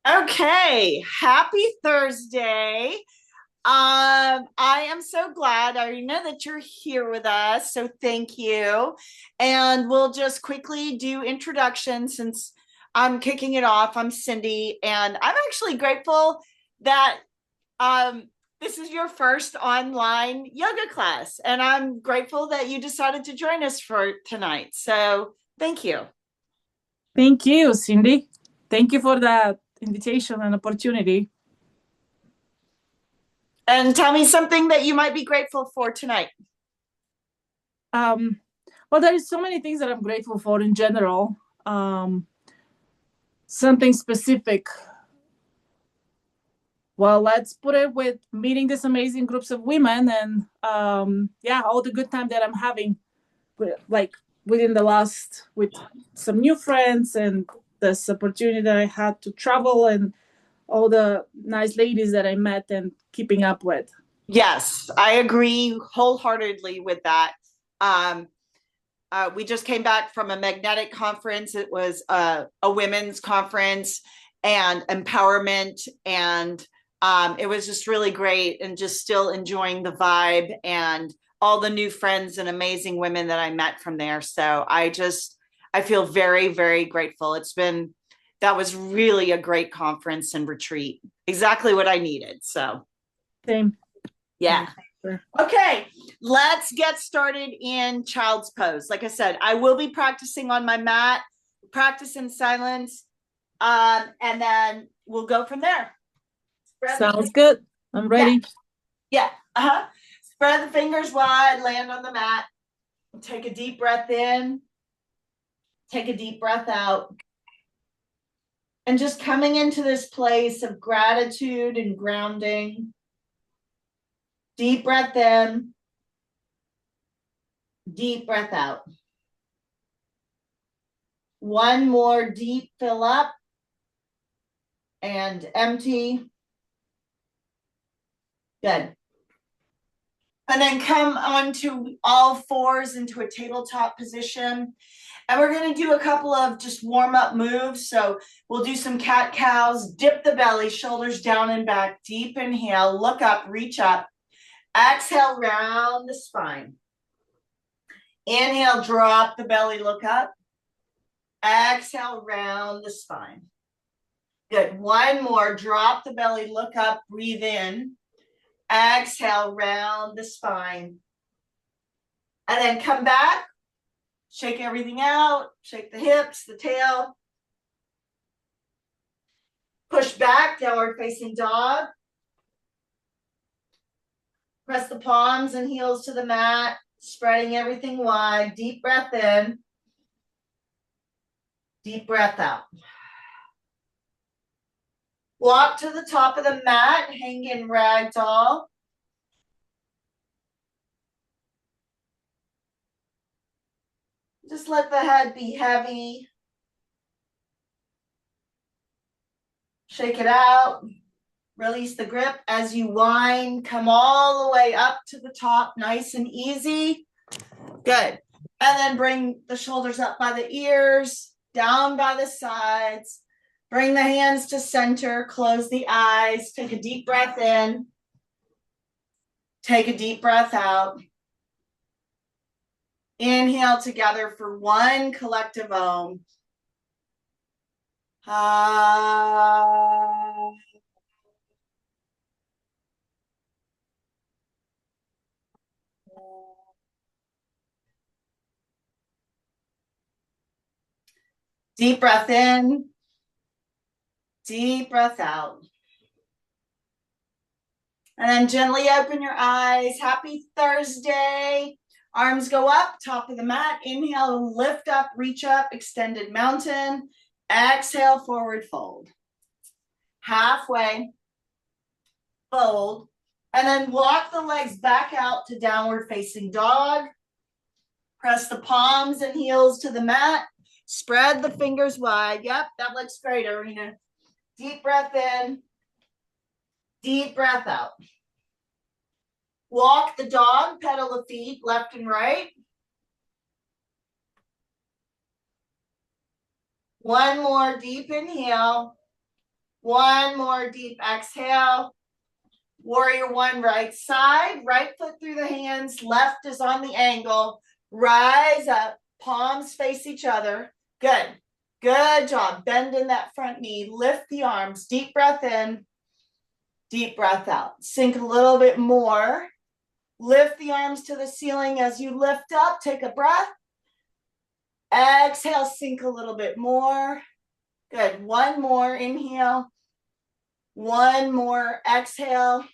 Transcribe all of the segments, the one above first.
Okay, happy Thursday. I am so glad. I know that you're here with us, so thank you. And we'll just quickly do introductions since I'm kicking it off. I'm Cindy, and I'm actually grateful that um, this is your first online yoga class, and I'm grateful that you decided to join us for tonight. So thank you. Thank you, Cindy. Thank you for that invitation and opportunity. And tell me something that you might be grateful for tonight. Um, well, there is so many things that I'm grateful for in general. Um, Something specific. Well, let's put it with meeting these amazing groups of women and yeah, all the good time that I'm having, like within the last with some new friends and this opportunity that I had to travel and all the nice ladies that I met and keeping up with. Yes, I agree wholeheartedly with that. Um, we just came back from a magnetic conference. It was a women's conference and empowerment, and it was just really great. And just still enjoying the vibe and all the new friends and amazing women that I met from there. So I feel very, very grateful. That was really a great conference and retreat. Exactly what I needed. So Same. yeah. Same. Sure. Okay, let's get started in child's pose. Like I said, I will be practicing on my mat, practice in silence, and then we'll go from there. Spread the Sounds good. I'm yeah, ready. yeah, uh-huh. Spread the fingers wide, land on the mat. Take a deep breath in, take a deep breath out, and just coming into this place of gratitude and grounding. Deep breath in, deep breath out. One more deep fill up and empty. Good. And then come onto all fours into a tabletop position. And we're going to do a couple of just warm up moves. So we'll do some cat cows, dip the belly, shoulders down and back, deep inhale, look up, reach up. Exhale, round the spine. Inhale, drop the belly, look up. Exhale, round the spine. Good. One more, drop the belly, look up, breathe in. Exhale, round the spine. And then come back, shake everything out, shake the hips, the tail. Push back, downward facing dog. Press the palms and heels to the mat, spreading everything wide. Deep breath in, deep breath out. Walk to the top of the mat, hang in ragdoll. Just let the head be heavy. Shake it out. Release the grip as you wind. Come all the way up to the top, nice and easy. Good. And then bring the shoulders up by the ears, down by the sides. Bring the hands to center. Close the eyes. Take a deep breath in. Take a deep breath out. Inhale together for one collective Om. Ah. Deep breath in. Deep breath out. And then gently open your eyes. Happy Thursday. Arms go up, top of the mat. Inhale, lift up, reach up, extended mountain. Exhale, forward fold. Halfway, fold. And then walk the legs back out to downward facing dog. Press the palms and heels to the mat. Spread the fingers wide. Yep, that looks great, Arena. Deep breath in, deep breath out. Walk the dog, pedal the feet left and right. One more deep inhale. One more deep exhale. Warrior one, right side, right foot through the hands, left is on the angle. Rise up, palms face each other. Good. Good job. Bend in that front knee. Lift the arms. Deep breath in. Deep breath out. Sink a little bit more. Lift the arms to the ceiling as you lift up. Take a breath. Exhale, sink a little bit more. Good. One more. Inhale. One more. Exhale.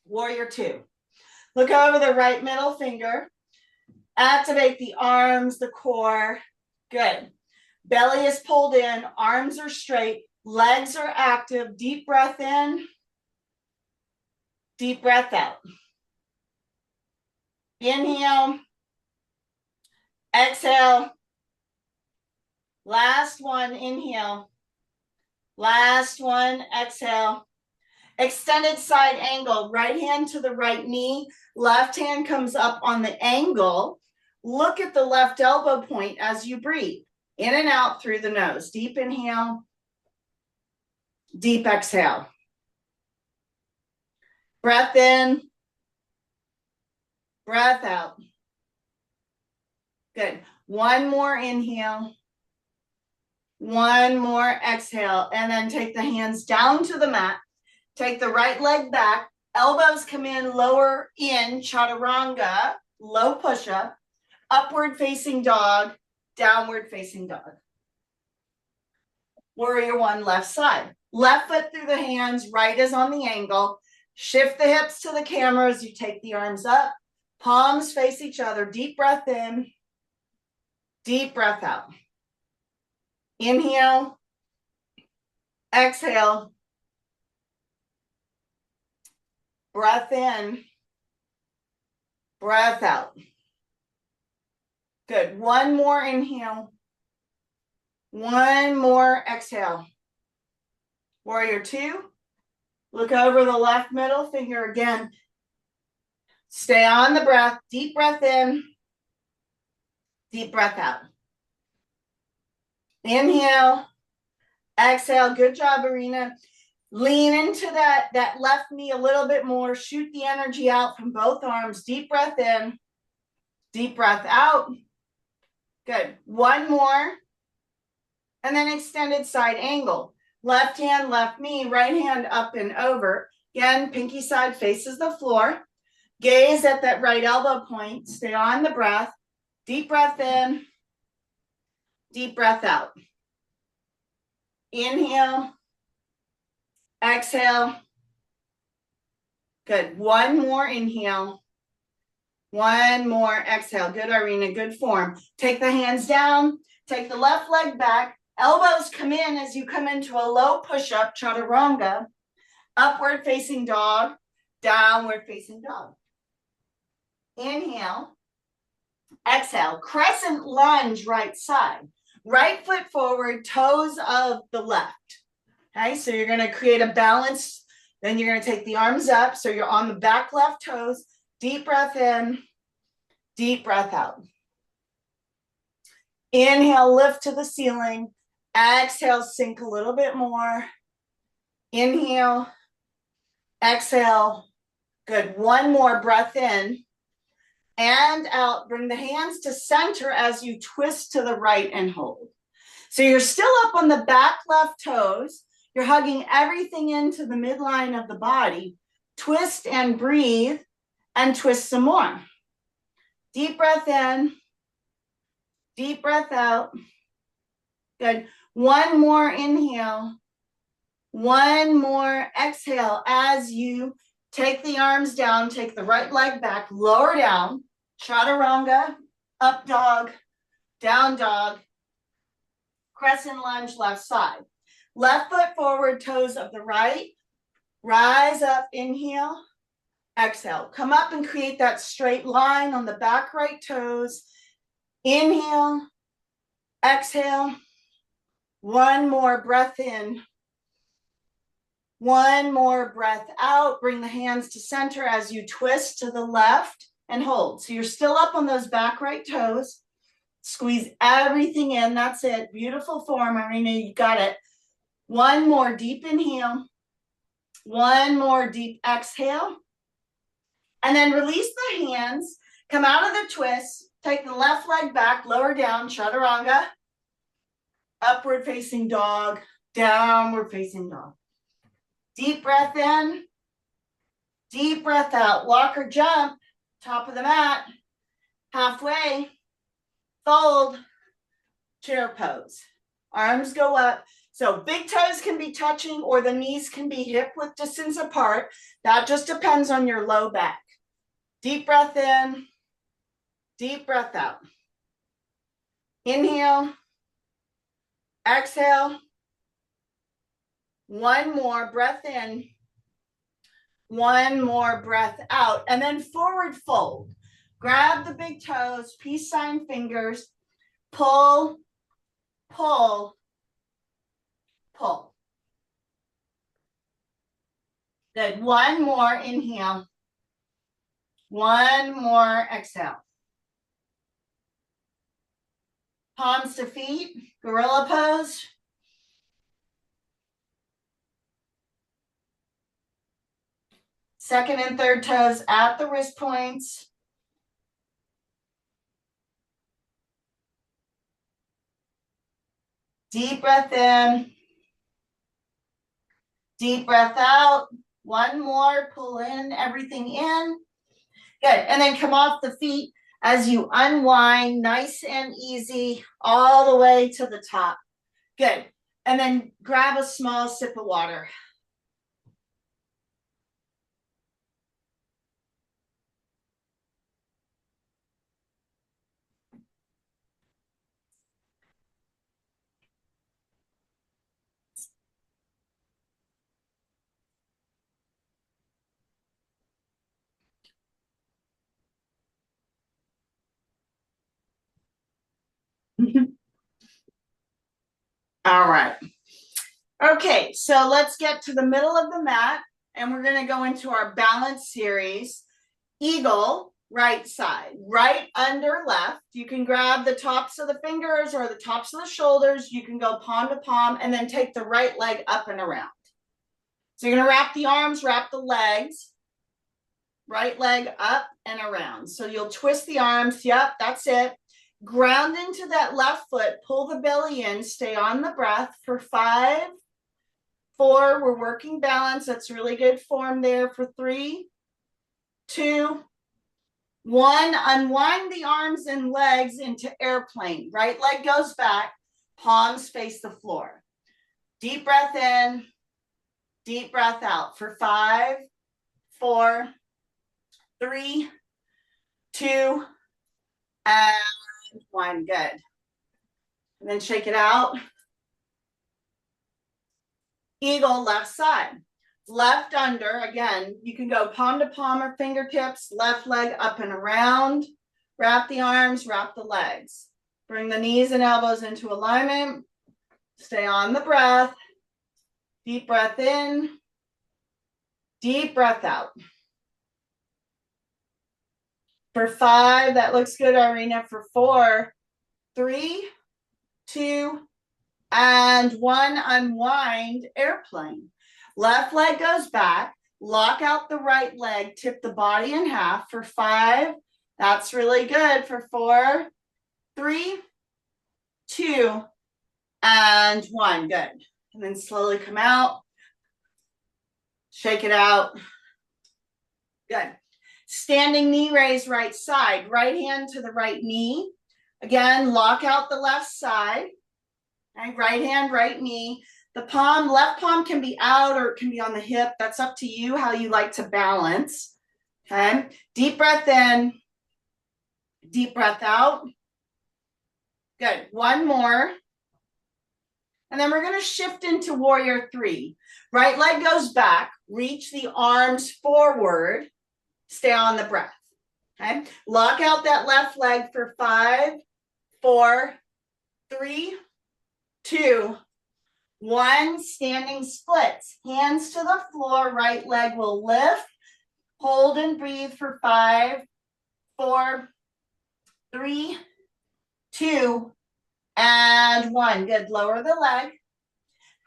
Warrior two. Look over the right middle finger. Activate the arms, the core. Good. Belly is pulled in. Arms are straight. Legs are active. Deep breath in. Deep breath out. Inhale. Exhale. Last one. Inhale. Last one. Exhale. Extended side angle. Right hand to the right knee. Left hand comes up on the angle. Look at the left elbow point as you breathe. In and out through the nose. Deep inhale. Deep exhale. Breath in. Breath out. Good. One more inhale. One more exhale. And then take the hands down to the mat. Take the right leg back. Elbows come in, lower in, chaturanga, low push-up. Upward facing dog, downward facing dog. Warrior one, left side. Left foot through the hands, right is on the angle. Shift the hips to the camera as you take the arms up. Palms face each other. Deep breath in. Deep breath out. Inhale. Exhale. Breath in. Breath out. Good. One more inhale. One more exhale. Warrior two. Look over the left middle finger again. Stay on the breath. Deep breath in. Deep breath out. Inhale. Exhale. Good job, Arena. Lean into that left knee a little bit more. Shoot the energy out from both arms. Deep breath in. Deep breath out. Good. One more. And then extended side angle. Left hand, left knee, right hand up and over. Again, pinky side faces the floor. Gaze at that right elbow point. Stay on the breath. Deep breath in. Deep breath out. Inhale. Exhale. Good. One more inhale. One more exhale. Good, Irina. Good form. Take the hands down. Take the left leg back. Elbows come in as you come into a low push-up, chaturanga. Upward facing dog. Downward facing dog. Inhale. Exhale. Crescent lunge right side. Right foot forward, toes of the left. Okay, so you're going to create a balance. Then you're going to take the arms up. So you're on the back left toes. Deep breath in. Deep breath out. Inhale, lift to the ceiling. Exhale, sink a little bit more. Inhale. Exhale. Good. One more breath in. And out. Bring the hands to center as you twist to the right and hold. So you're still up on the back left toes. You're hugging everything into the midline of the body. Twist and breathe and twist some more. Deep breath in. Deep breath out. Good. One more inhale. One more exhale as you take the arms down, take the right leg back, lower down, chaturanga, up dog, down dog, crescent lunge left side. Left foot forward, toes of the right, rise up, inhale, exhale. Come up and create that straight line on the back right toes. Inhale, exhale. One more breath in. One more breath out. Bring the hands to center as you twist to the left and hold. So you're still up on those back right toes. Squeeze everything in. That's it. Beautiful form, Irina. You got it. One more deep inhale. One more deep exhale. And then release the hands. Come out of the twist. Take the left leg back, lower down, chaturanga. Upward facing dog, downward facing dog. Deep breath in. Deep breath out. Walk or jump. Top of the mat. Halfway. Fold. Chair pose. Arms go up. So big toes can be touching or the knees can be hip width distance apart. That just depends on your low back. Deep breath in. Deep breath out. Inhale. Exhale. One more breath in. One more breath out. And then forward fold. Grab the big toes, peace sign fingers. Pull, pull, pull. Good. One more inhale. One more exhale. Palms to feet, gorilla pose. Second and third toes at the wrist points. Deep breath in. Deep breath out. One more, pull in everything in. Good, and then come off the feet as you unwind, nice and easy, all the way to the top. Good, and then grab a small sip of water. All right. Okay, so let's get to the middle of the mat and we're going to go into our balance series. Eagle, right side, right under left. You can grab the tops of the fingers or the tops of the shoulders. You can go palm to palm and then take the right leg up and around. So you're going to wrap the arms, wrap the legs, right leg up and around. So you'll twist the arms. Yep, that's it. Ground into that left foot, pull the belly in, stay on the breath for 5, 4, we're working balance. That's really good form there for 3, 2, 1. Unwind the arms and legs into airplane. Right leg goes back, palms face the floor. Deep breath in, deep breath out for 5, 4, 3, 2, and 1. Good. And then shake it out. Eagle, left side. Left under, again, you can go palm to palm or fingertips, left leg up and around. Wrap the arms, wrap the legs. Bring the knees and elbows into alignment. Stay on the breath. Deep breath in. Deep breath out. For 5, that looks good, Irina. For 4, 3, 2, and 1, unwind, airplane. Left leg goes back, lock out the right leg, tip the body in half for 5. That's really good. For 4, 3, 2, and 1. Good. And then slowly come out. Shake it out. Good. Standing knee raise right side. Right hand to the right knee. Again, lock out the left side. Okay, right hand, right knee. The palm, left palm can be out or it can be on the hip. That's up to you how you like to balance. Okay. Deep breath in. Deep breath out. Good. 1 more. And then we're going to shift into warrior 3. Right leg goes back. Reach the arms forward. Stay on the breath. Okay. Lock out that left leg for 5, 4, 3, 2, 1. Standing splits. Hands to the floor. Right leg will lift. Hold and breathe for 5, 4, 3, 2, and 1. Good. Lower the leg.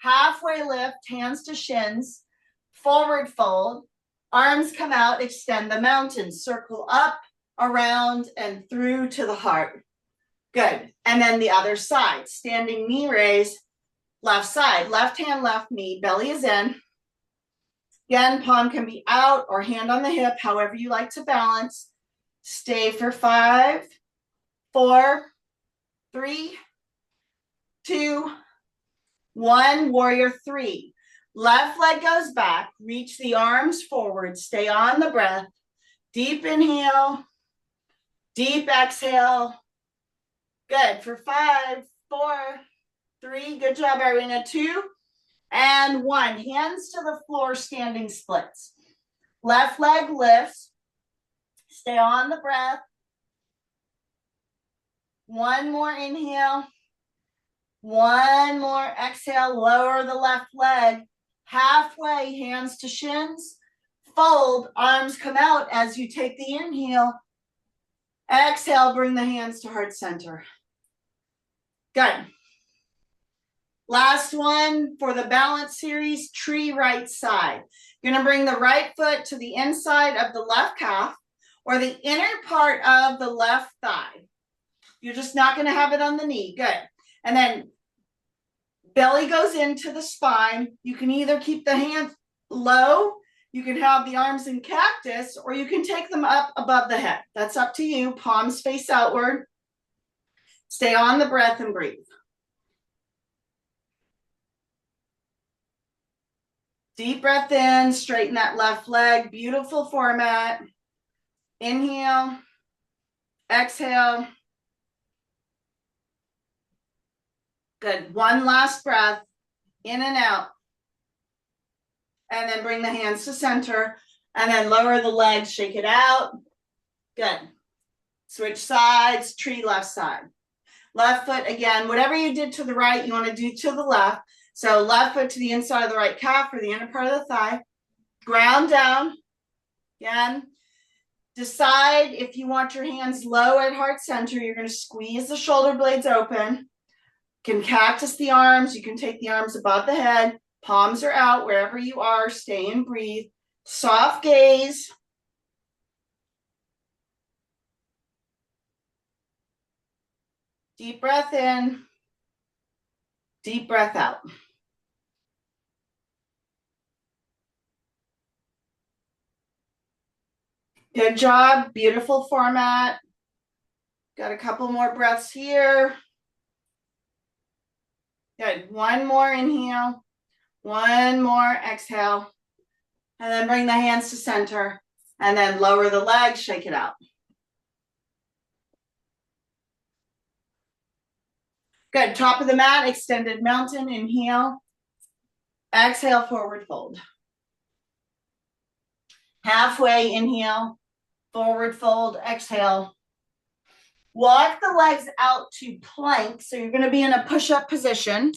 halfway lift, hands to shins, forward fold, arms come out, extend the mountain, circle up, around, and through to the heart. Good. And then the other side, standing knee raise, left side, left hand, left knee, belly is in. Again, palm can be out or hand on the hip, however you like to balance. Stay for 5, 4, 3, 2, 1. Warrior 3. Left leg goes back. Reach the arms forward. Stay on the breath. Deep inhale. Deep exhale. Good. For 5, 4, 3. Good job, Irina. 2 and 1. Hands to the floor, standing splits. Left leg lifts. Stay on the breath. 1 more inhale. 1 more exhale. Lower the left leg. Halfway, hands to shins. Fold, arms come out as you take the inhale. Exhale, bring the hands to heart center. Good. Last one for the balance series, tree right side. You're going to bring the right foot to the inside of the left calf or the inner part of the left thigh. You're just not going to have it on the knee. Good. And then belly goes into the spine. You can either keep the hands low, you can have the arms in cactus, or you can take them up above the head. That's up to you. Palms face outward. Stay on the breath and breathe. Deep breath in, straighten that left leg. Beautiful format. Inhale, exhale. Good. One last breath, in and out. And then bring the hands to center. And then lower the legs, shake it out. Good. Switch sides, tree left side. Left foot again, whatever you did to the right, you want to do to the left. So left foot to the inside of the right calf or the inner part of the thigh. Ground down. Again. Decide if you want your hands low at heart center. You're going to squeeze the shoulder blades open. You can cactus the arms. You can take the arms above the head. Palms are out wherever you are. Stay and breathe. Soft gaze. Deep breath in. Deep breath out. Good job. Beautiful format. Got a couple more breaths here. Good. 1 more inhale. 1 more exhale. And then bring the hands to center. And then lower the legs. Shake it out. Good. Top of the mat. Extended mountain. Inhale. Exhale. Forward fold. Halfway. Inhale. Forward fold. Exhale. Walk the legs out to plank. So you're going to be in a push-up position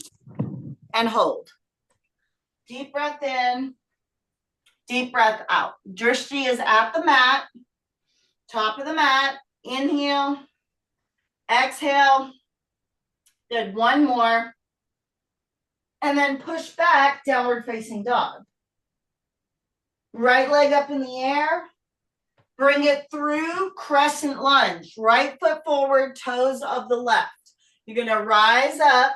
and hold. Deep breath in. Deep breath out. Drishti is at the mat. Top of the mat. Inhale. Exhale. Good. 1 more. And then push back, downward facing dog. Right leg up in the air. Bring it through crescent lunge. Right foot forward, toes of the left. You're going to rise up.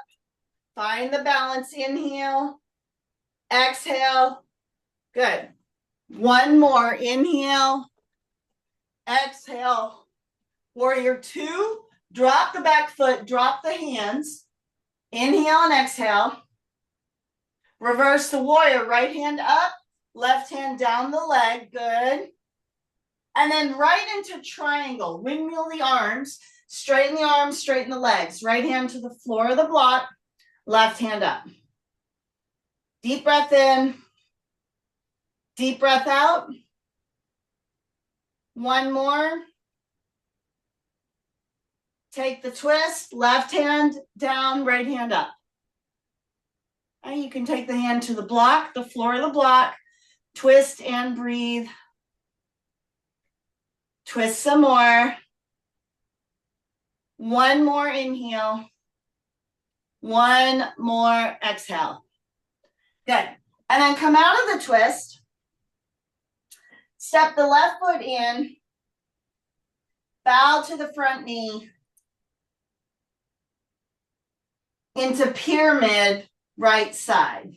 Find the balance. Inhale. Exhale. Good. 1 more. Inhale. Exhale. Warrior 2. Drop the back foot. Drop the hands. Inhale and exhale. Reverse the warrior. Right hand up. Left hand down the leg. Good. And then right into triangle. Windmill the arms. Straighten the arms. Straighten the legs. Right hand to the floor of the block. Left hand up. Deep breath in. Deep breath out. 1 more. Take the twist. Left hand down. Right hand up. And you can take the hand to the block, the floor of the block. Twist and breathe. Twist some more. 1 more inhale. 1 more exhale. Good. And then come out of the twist. Step the left foot in. Bow to the front knee. Into pyramid right side.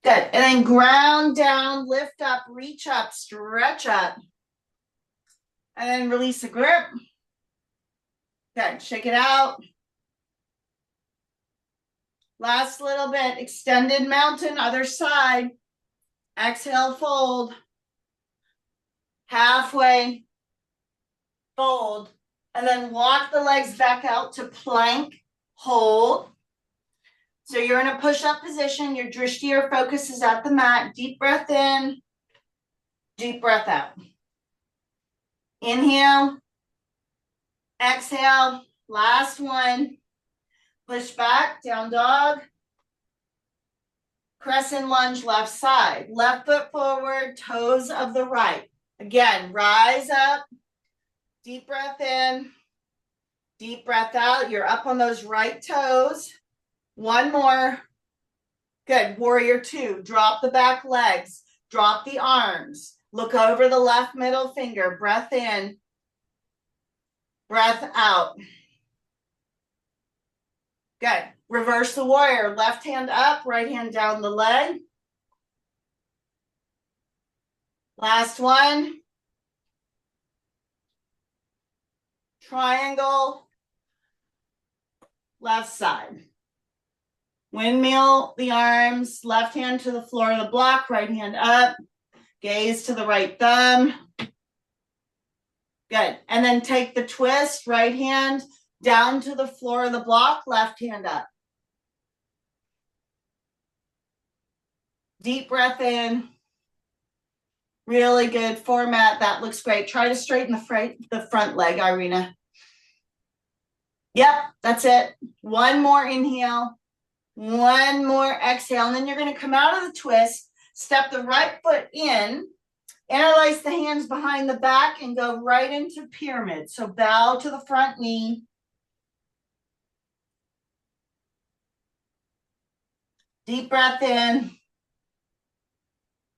Good. And then ground down, lift up, reach up, stretch up. And then release the grip. Good. Shake it out. Last little bit. Extended mountain, other side. Exhale, fold. Halfway. Fold. And then walk the legs back out to plank. Hold. So you're in a push-up position. Your drishti or focus is at the mat. Deep breath in. Deep breath out. Inhale. Exhale. Last one. Push back. Down dog. Crescent lunge left side. Left foot forward. Toes of the right. Again, rise up. Deep breath in. Deep breath out. You're up on those right toes. One more. Good. Warrior two. Drop the back legs. Drop the arms. Look over the left middle finger. Breath in. Breath out. Good. Reverse the warrior. Left hand up, right hand down the leg. Last one. Triangle. Left side. Windmill the arms, left hand to the floor of the block, right hand up, gaze to the right thumb. Good. And then take the twist, right hand down to the floor of the block, left hand up. Deep breath in. Really good format. That looks great. Try to straighten the front leg, Irina. Yep, that's it. One more inhale. One more exhale, and then you're going to come out of the twist, step the right foot in, interlace the hands behind the back, and go right into pyramid. So bow to the front knee. Deep breath in.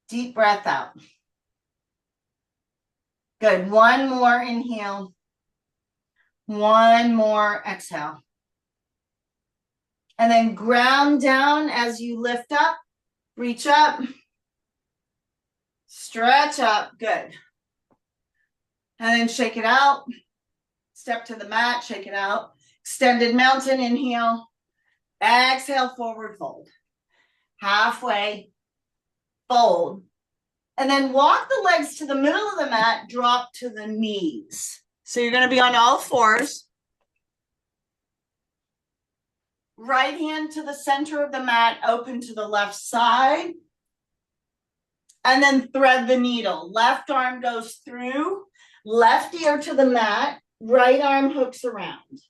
Deep breath out. Good. One more inhale. One more exhale. And then ground down as you lift up, reach up, stretch up, good. And then shake it out, step to the mat, shake it out. Extended mountain, inhale, exhale, forward fold. Halfway, fold. And then walk the legs to the middle of the mat, drop to the knees. So you're going to be on all fours. Right hand to the center of the mat, open to the left side. And then thread the needle. Left arm goes through, left ear to the mat, right arm hooks around.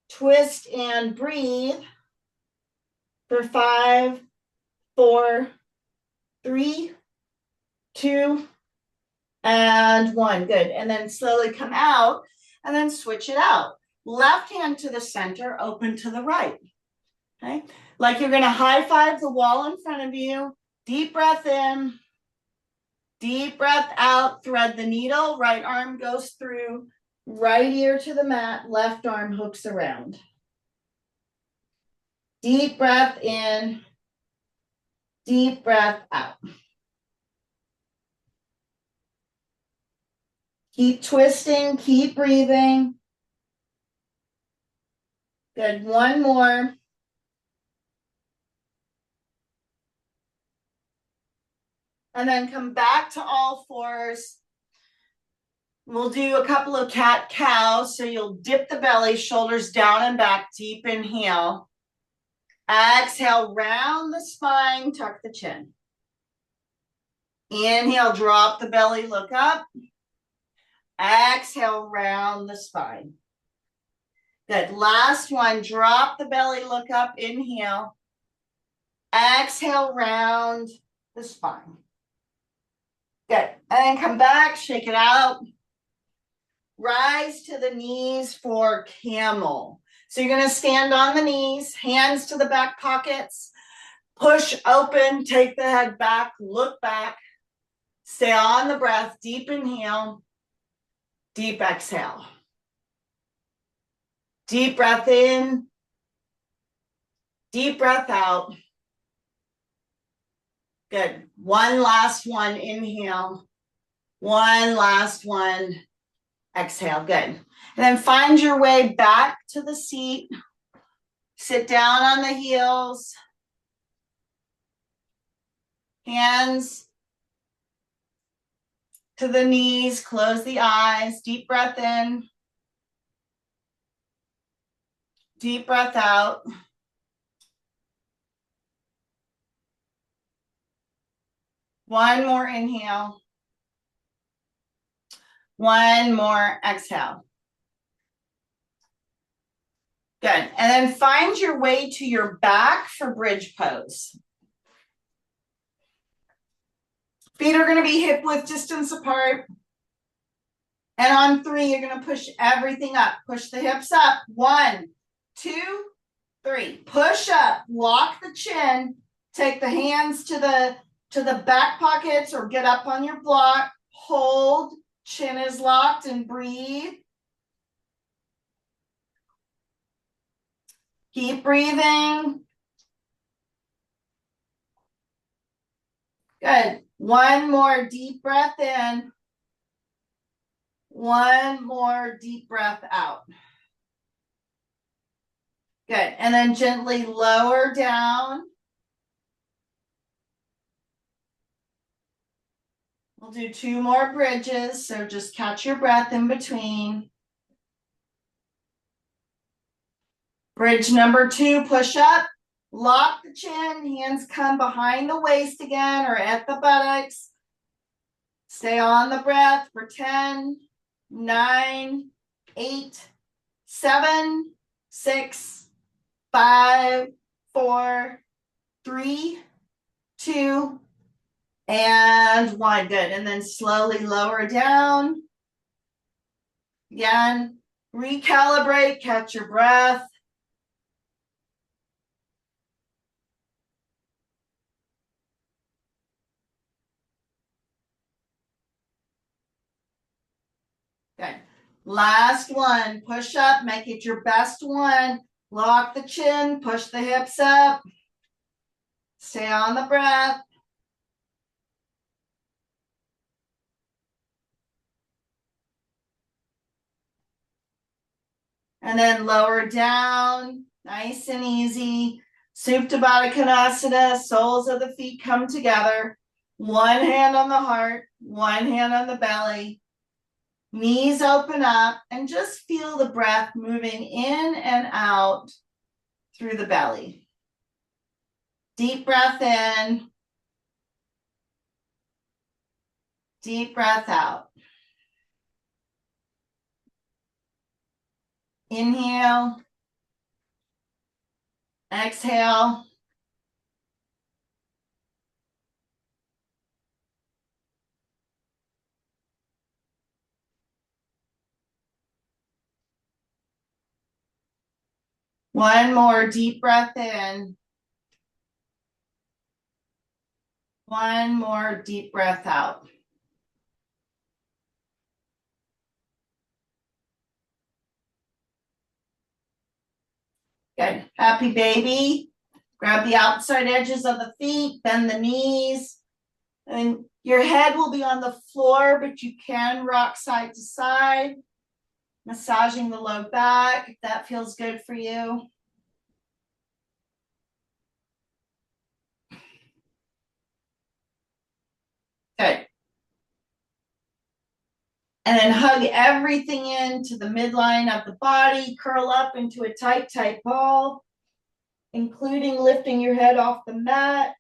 Twist and breathe for 5, 4, 3, 2, and 1. Good. And then slowly come out and then switch it out. Left hand to the center, open to the right. Okay. Like you're going to high five the wall in front of you. Deep breath in. Deep breath out. Thread the needle. Right arm goes through. Right ear to the mat. Left arm hooks around. Deep breath in. Deep breath out. Keep twisting. Keep breathing. Good. One more. And then come back to all fours. We'll do a couple of cat-cow. So you'll dip the belly, shoulders down and back, deep inhale. Exhale, round the spine, tuck the chin. Inhale, drop the belly, look up. Exhale, round the spine. Good. Last one, drop the belly, look up, inhale. Exhale, round. the spine. Good. And then come back, shake it out. Rise to the knees for camel. So you're going to stand on the knees, hands to the back pockets, push open, take the head back, look back, stay on the breath, deep inhale, deep exhale. Deep breath in, deep breath out. Good. One last one, inhale. One last one, exhale. Good. And then find your way back to the seat. Sit down on the heels. Hands to the knees, close the eyes, deep breath in, deep breath out. One more inhale. One more exhale. Good. And then find your way to your back for bridge pose. Feet are going to be hip width distance apart. And on 3, you're going to push everything up. Push the hips up. 1, 2, 3. Push up. Lock the chin. Take the hands to the back pockets or get up on your block. Hold. Chin is locked and breathe. Keep breathing. Good. One more deep breath in. One more deep breath out. Good. And then gently lower down. We'll do 2 more bridges, so just catch your breath in between. Bridge number 2, push up, lock the chin, hands come behind the waist again or at the buttocks. Stay on the breath for 10, 9, 8, 7, 6, 5, 4, 3, 2, and 1. Good. And then slowly lower down. Again, recalibrate, catch your breath. Good. Last one, push up, make it your best one. Lock the chin, push the hips up. Stay on the breath. And then lower down, nice and easy. Supta Baddha Konasana, soles of the feet come together. One hand on the heart, one hand on the belly. Knees open up and just feel the breath moving in and out through the belly. Deep breath in. Deep breath out. Inhale. Exhale. One more deep breath in. One more deep breath out. Good. Happy baby. Grab the outside edges of the feet, bend the knees. And your head will be on the floor, but you can rock side to side, massaging the low back if that feels good for you. Good. And then hug everything into the midline of the body, curl up into a tight, tight ball, including lifting your head off the mat.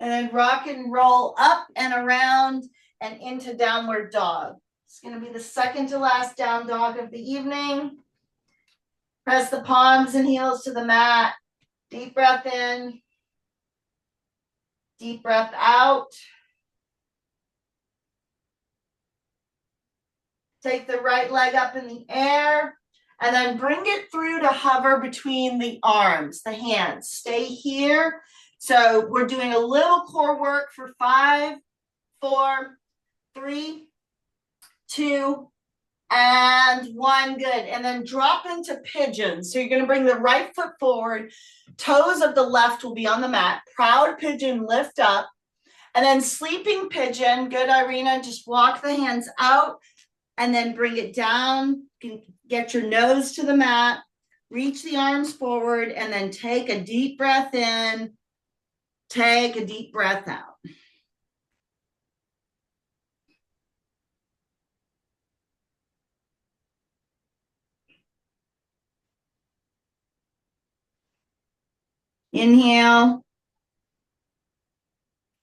And then rock and roll up and around and into downward dog. It's going to be the second to last down dog of the evening. Press the palms and heels to the mat. Deep breath in. Deep breath out. Take the right leg up in the air and then bring it through to hover between the arms, the hands. Stay here. So we're doing a little core work for 5, 4, 3, 2, and 1. Good. And then drop into pigeon. So you're going to bring the right foot forward. Toes of the left will be on the mat. Proud pigeon, lift up. And then sleeping pigeon. Good, Irina. Just walk the hands out and then bring it down. Get your nose to the mat. Reach the arms forward and then take a deep breath in. Take a deep breath out. Inhale.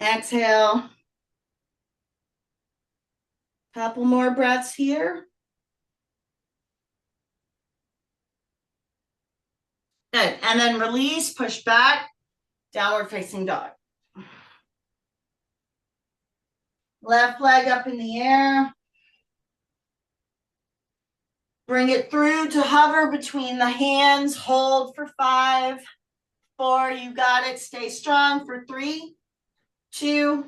Exhale. Couple more breaths here. Good. And then release, push back, downward facing dog. Left leg up in the air. Bring it through to hover between the hands. Hold for 5, 4. You got it. Stay strong for 3, 2,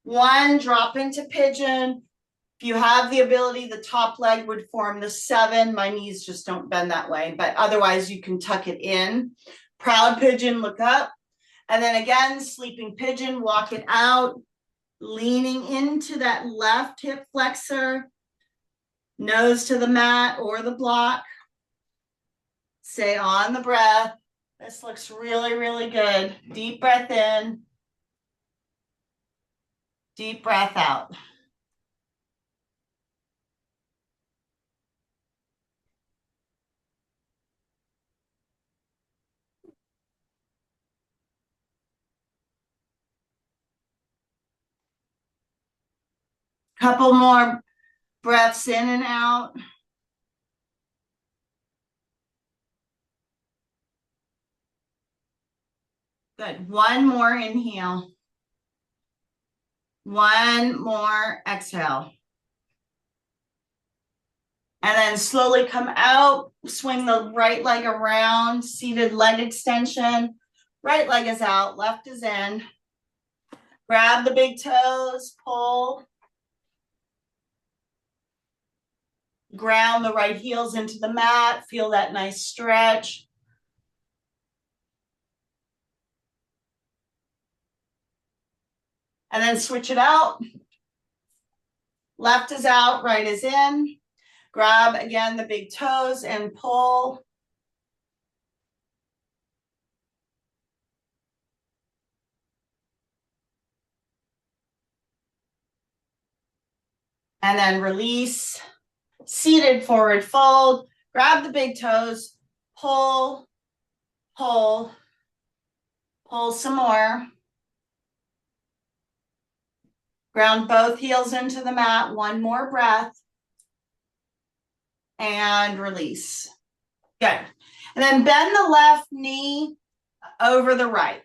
1. Drop into pigeon. If you have the ability, the top leg would form the 7. My knees just don't bend that way, but otherwise you can tuck it in. Proud pigeon, look up. And then again, sleeping pigeon, walk it out, leaning into that left hip flexor, nose to the mat or the block. Stay on the breath. This looks really, really good. Deep breath in. Deep breath out. Couple more breaths in and out. Good. One more inhale. One more exhale. And then slowly come out, swing the right leg around, seated leg extension. Right leg is out, left is in. Grab the big toes, pull. Ground the right heels into the mat, feel that nice stretch. And then switch it out. Left is out, right is in. Grab again the big toes and pull. And then release. Seated forward fold. Grab the big toes, pull, pull, pull some more. Ground both heels into the mat. One more breath. And release. Good. And then bend the left knee over the right.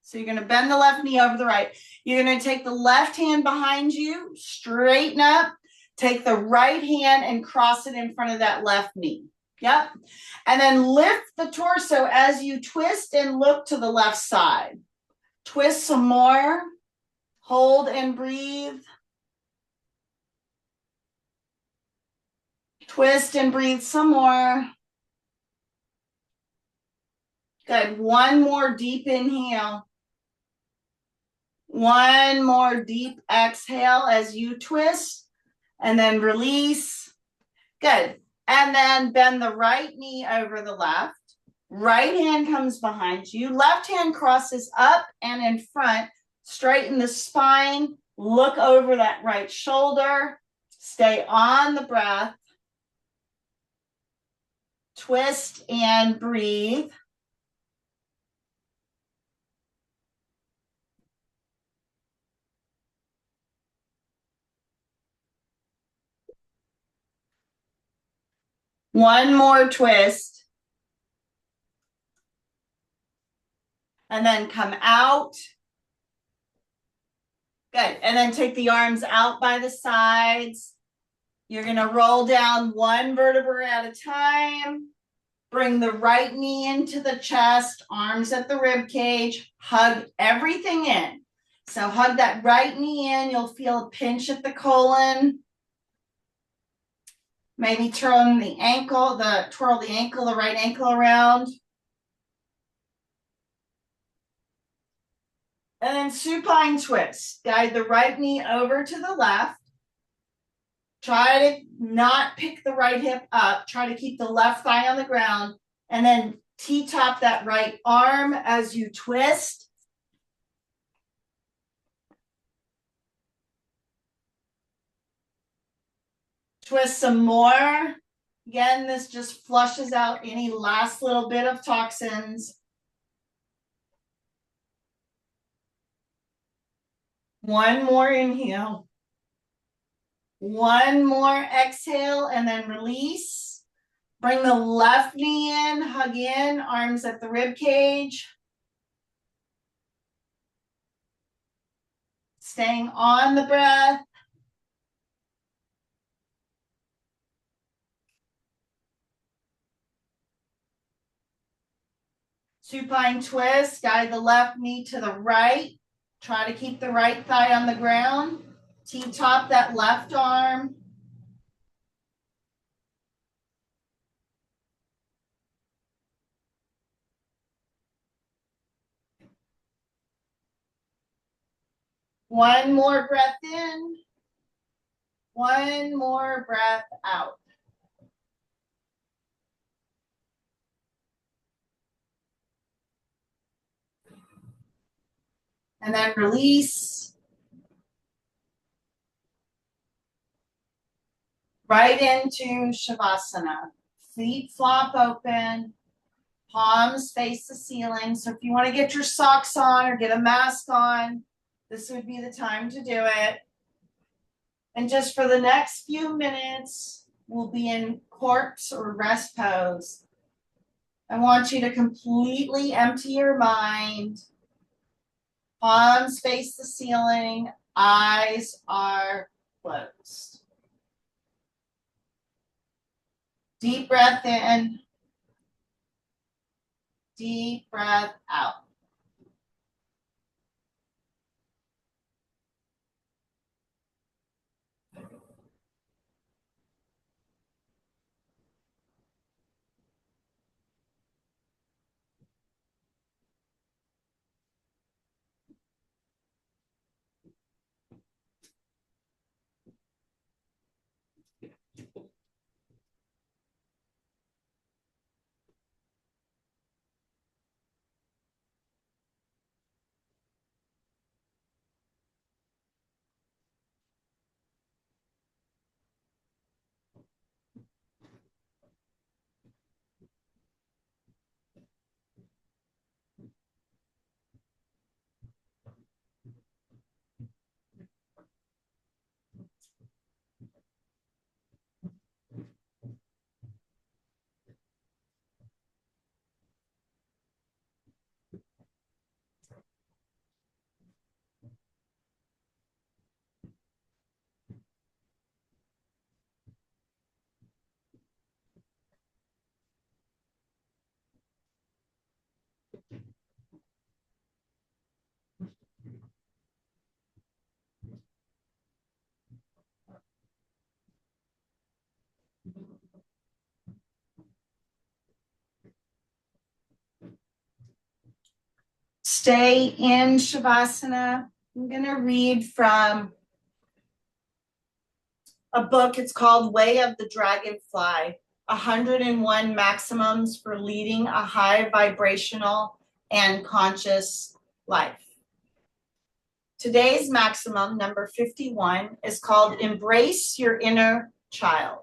So you're going to bend the left knee over the right. You're going to take the left hand behind you, straighten up, take the right hand and cross it in front of that left knee. Yep. And then lift the torso as you twist and look to the left side. Twist some more. Hold and breathe. Twist and breathe some more. Good. One more deep inhale. One more deep exhale as you twist and then release. Good. And then bend the right knee over the left. Right hand comes behind you. Left hand crosses up and in front. Straighten the spine. Look over that right shoulder. Stay on the breath. Twist and breathe. One more twist. And then come out. Good. And then take the arms out by the sides. You're going to roll down one vertebra at a time. Bring the right knee into the chest, arms at the rib cage. Hug everything in. So hug that right knee in. You'll feel a pinch at the colon. Maybe twirl the ankle, the right ankle around. And then supine twist. Guide the right knee over to the left. Try to not pick the right hip up. Try to keep the left thigh on the ground. And then T-top that right arm as you twist. Twist some more. Again, this just flushes out any last little bit of toxins. One more inhale. One more exhale and then release. Bring the left knee in, hug in, arms at the rib cage. Staying on the breath. Supine twist, guide the left knee to the right. Try to keep the right thigh on the ground. T-top that left arm. One more breath in. One more breath out. And then release. Right into Shavasana. Feet flop open. Palms face the ceiling. So if you want to get your socks on or get a mask on, this would be the time to do it. And just for the next few minutes, we'll be in corpse or rest pose. I want you to completely empty your mind. Palms face the ceiling. Eyes are closed. Deep breath in. Deep breath out. Stay in Shavasana. I'm going to read from a book. It's called Way of the Dragonfly, 101 Maximums for Leading a High Vibrational and Conscious Life. Today's maximum, number 51, is called Embrace Your Inner Child.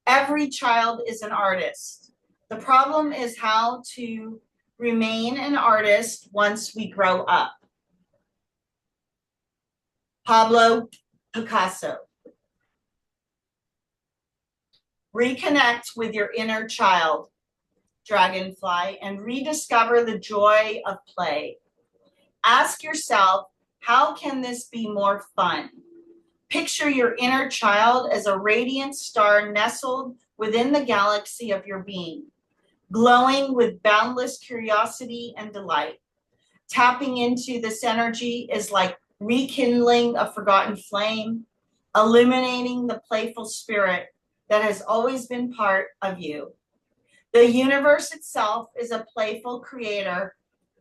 Every child is an artist. The problem is how to remain an artist once we grow up. Pablo Picasso. Reconnect with your inner child, dragonfly, and rediscover the joy of play. Ask yourself, How can this be more fun? Picture your inner child as a radiant star nestled within the galaxy of your being, glowing with boundless curiosity and delight. Tapping into this energy is like rekindling a forgotten flame, illuminating the playful spirit that has always been part of you. The universe itself is a playful creator,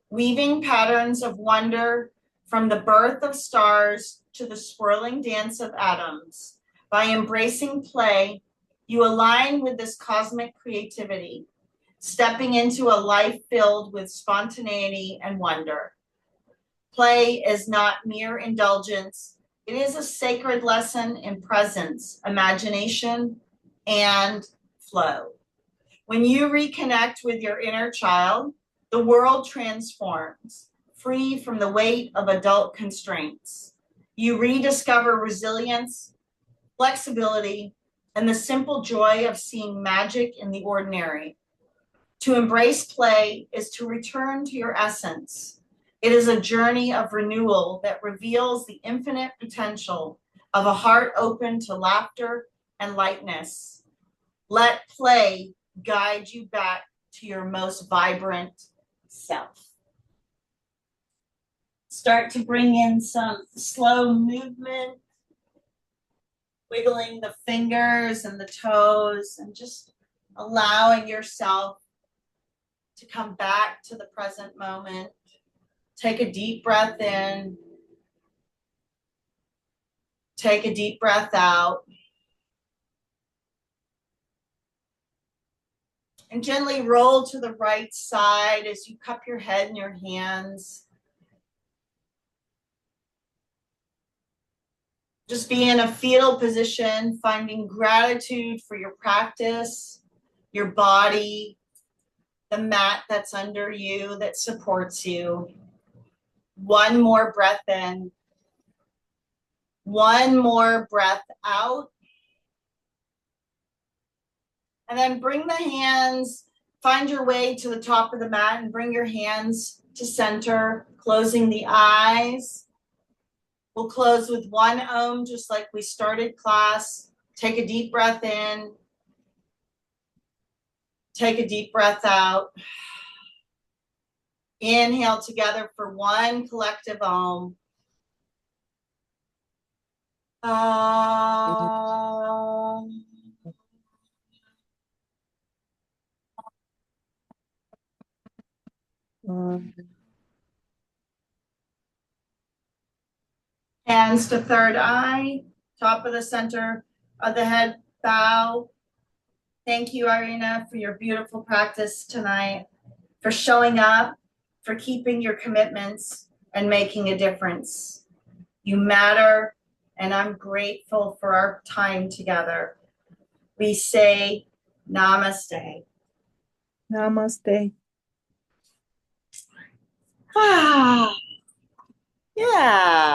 weaving patterns of wonder from the birth of stars to the swirling dance of atoms. By embracing play, you align with this cosmic creativity, stepping into a life filled with spontaneity and wonder. Play is not mere indulgence. It is a sacred lesson in presence, imagination, and flow. When you reconnect with your inner child, the world transforms, free from the weight of adult constraints. You rediscover resilience, flexibility, and the simple joy of seeing magic in the ordinary. To embrace play is to return to your essence. It is a journey of renewal that reveals the infinite potential of a heart open to laughter and lightness. Let play guide you back to your most vibrant self. Start to bring in some slow movement, wiggling the fingers and the toes, and just allowing yourself to come back to the present moment. Take a deep breath in. Take a deep breath out. And gently roll to the right side as you cup your head in your hands. Just be in a fetal position, finding gratitude for your practice, your body, the mat that's under you that supports you. One more breath in. One more breath out. And then bring the hands, find your way to the top of the mat and bring your hands to center, closing the eyes. We'll close with one Om, just like we started class. Take a deep breath in. Take a deep breath out. Inhale together for one collective Om. Om. Hands to third eye, top of the center of the head, bow. Thank you, Irina, for your beautiful practice tonight, for showing up, for keeping your commitments and making a difference. You matter, and I'm grateful for our time together. We say namaste. Namaste. Ah, yeah.